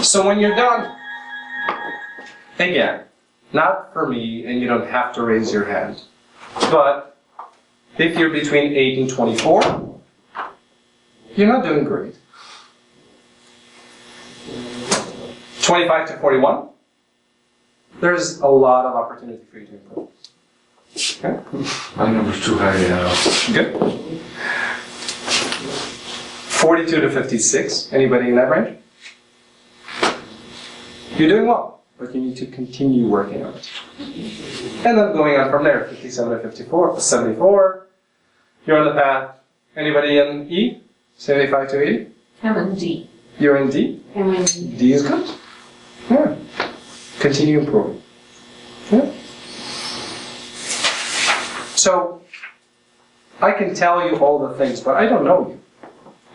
So when you're done, again, not for me, and you don't have to raise your hand, but if you're between 8 and 24, you're not doing great. 25 to 41, there's a lot of opportunity for you to improve. Okay? My number's too high now. Good. 42 to 56, anybody in that range? You're doing well, but you need to continue working on it. And then going on from there, 57 to 54, 74, you're on the path. Anybody in E? 75 to 80? I'm in D. You're in D? I'm in D. D is good. Yeah. Continue improving. Yeah. So, I can tell you all the things, but I don't know you.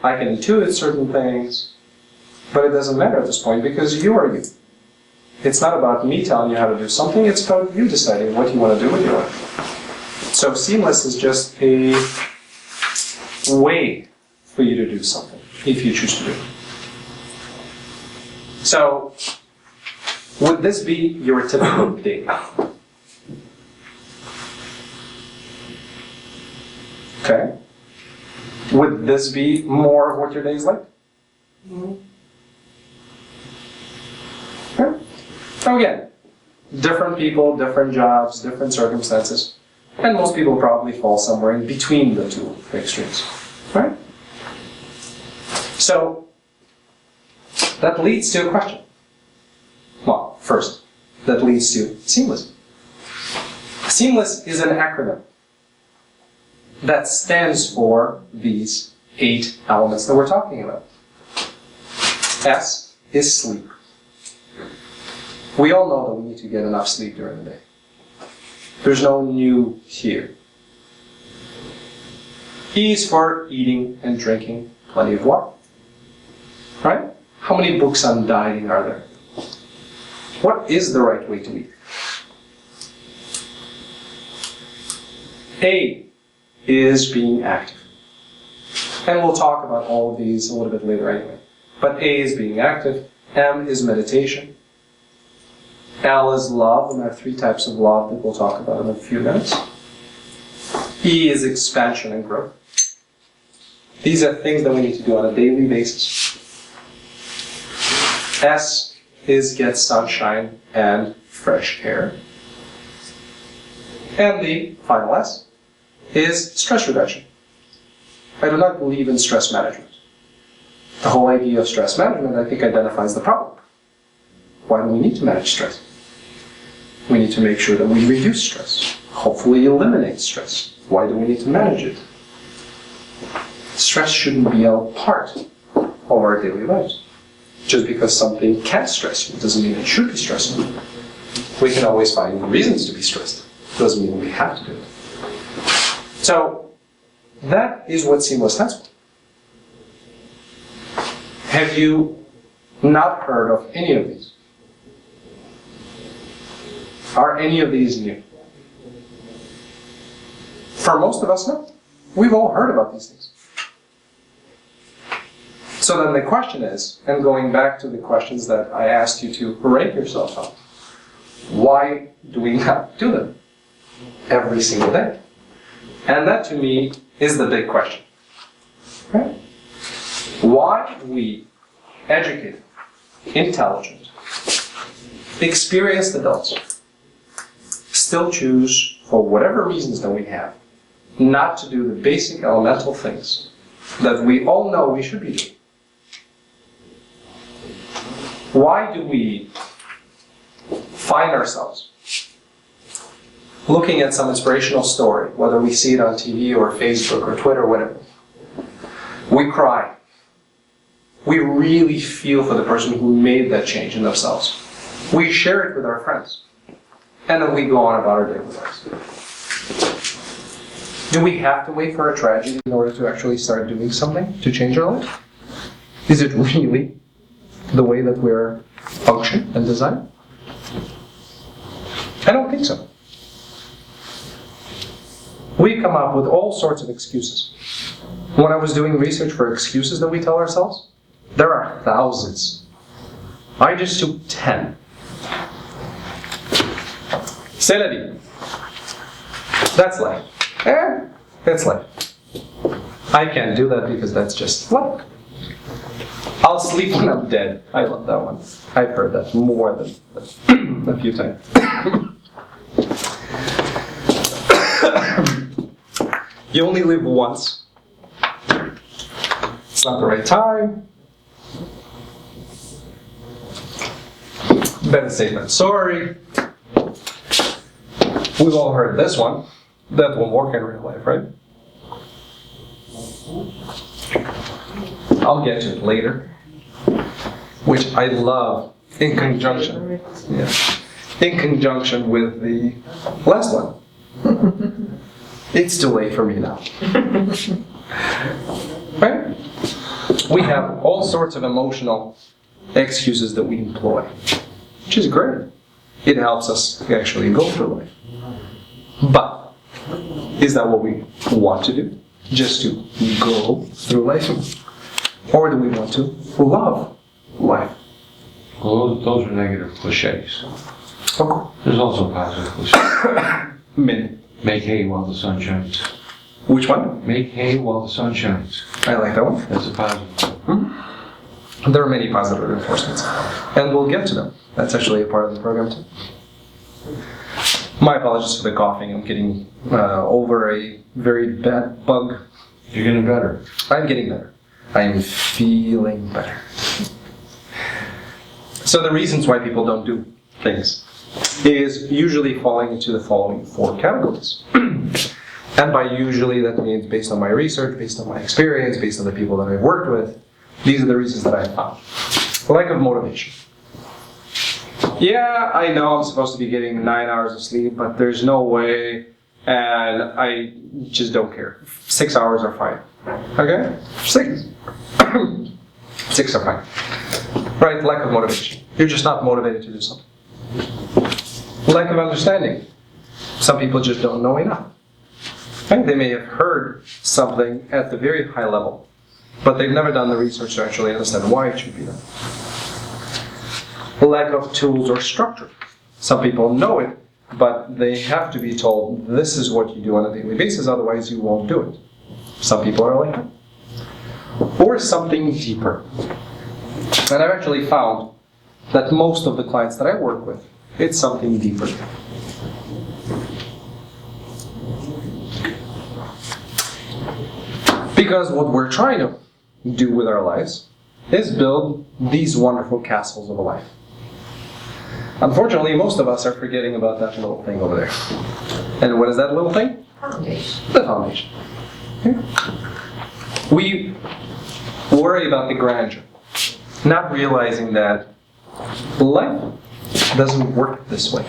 I can intuit certain things, but it doesn't matter at this point because you are you. It's not about me telling you how to do something, it's about you deciding what you want to do with your life. So seamless is just a way for you to do something, if you choose to do it. So, would this be your typical day? Okay. Would this be more of what your day is like? Okay. So again, different people, different jobs, different circumstances, and most people probably fall somewhere in between the two extremes, right? So, that leads to a question. Well, first, that leads to seamless. Seamless is an acronym that stands for these 8 elements that we're talking about. S is sleep. We all know that we need to get enough sleep during the day. There's no new here. E is for eating and drinking plenty of water. Right? How many books on dieting are there? What is the right way to eat? A is being active. And we'll talk about all of these a little bit later anyway. But A is being active. M is meditation. L is love, and there are 3 types of love that we'll talk about in a few minutes. E is expansion and growth. These are things that we need to do on a daily basis. S is get sunshine and fresh air. And the final S is stress reduction. I do not believe in stress management. The whole idea of stress management, I think, identifies the problem. Why do we need to manage stress? We need to make sure that we reduce stress. Hopefully eliminate stress. Why do we need to manage it? Stress shouldn't be a part of our daily lives. Just because something can stress you doesn't mean it should be stressful. We can always find reasons to be stressed. Doesn't mean we have to do it. So, that is what seamless stands for. Have you not heard of any of these? Are any of these new? For most of us, no. We've all heard about these things. So then the question is, and going back to the questions that I asked you to rate yourself on, why do we not do them every single day? And that to me is the big question. Right? Why we educated, intelligent, experienced adults still choose, for whatever reasons that we have, not to do the basic elemental things that we all know we should be doing. Why do we find ourselves looking at some inspirational story, whether we see it on TV or Facebook or Twitter or whatever? We cry. We really feel for the person who made that change in themselves. We share it with our friends. And then we go on about our daily lives. Do we have to wait for a tragedy in order to actually start doing something to change our life? Is it really the way that we're functioned and designed? I don't think so. We come up with all sorts of excuses. When I was doing research for excuses that we tell ourselves, There are thousands. I just took 10. C'est la vie. That's life. That's life. I can't do that because that's just luck. I'll sleep when I'm dead. I love that one. I've heard that more than a few times. You only live once. It's not the right time. Better safe than sorry. We've all heard this one. That won't work in real life, right? I'll get to it later. Which I love in conjunction. Yeah. In conjunction with the last one. It's too late for me now. Right? We have all sorts of emotional excuses that we employ, which is great. It helps us actually go through life. But is that what we want to do? Just to go through life? Or do we want to love life? Well, those are negative cliches. Okay. There's also positive cliches. Many. Make hay while the sun shines. Which one? Make hay while the sun shines. I like that one. That's a positive. There are many positive reinforcements. And we'll get to them. That's actually a part of the program too. My apologies for the coughing. I'm getting over a very bad bug. You're getting better. I'm getting better. I am feeling better. So the reasons why people don't do things is usually falling into the following 4 categories. And by usually, that means based on my research, based on my experience, based on the people that I've worked with, these are the reasons that I found. Lack of motivation. Yeah, I know I'm supposed to be getting 9 hours of sleep, but there's no way, and I just don't care. 6 hours are fine. Okay? 6. 6 are fine. Right, lack of motivation. You're just not motivated to do something. Lack of understanding. Some people just don't know enough. Right? They may have heard something at the very high level, but they've never done the research to actually understand why it should be done. Lack of tools or structure. Some people know it, but they have to be told, this is what you do on a daily basis, otherwise you won't do it. Some people are like that. Or something deeper. And I've actually found that most of the clients that I work with, it's something deeper. Because what we're trying to do with our lives is build these wonderful castles of a life. Unfortunately, most of us are forgetting about that little thing over there. And what is that little thing? Foundation. The foundation. Okay. We worry about the grandeur, not realizing that life doesn't work this way.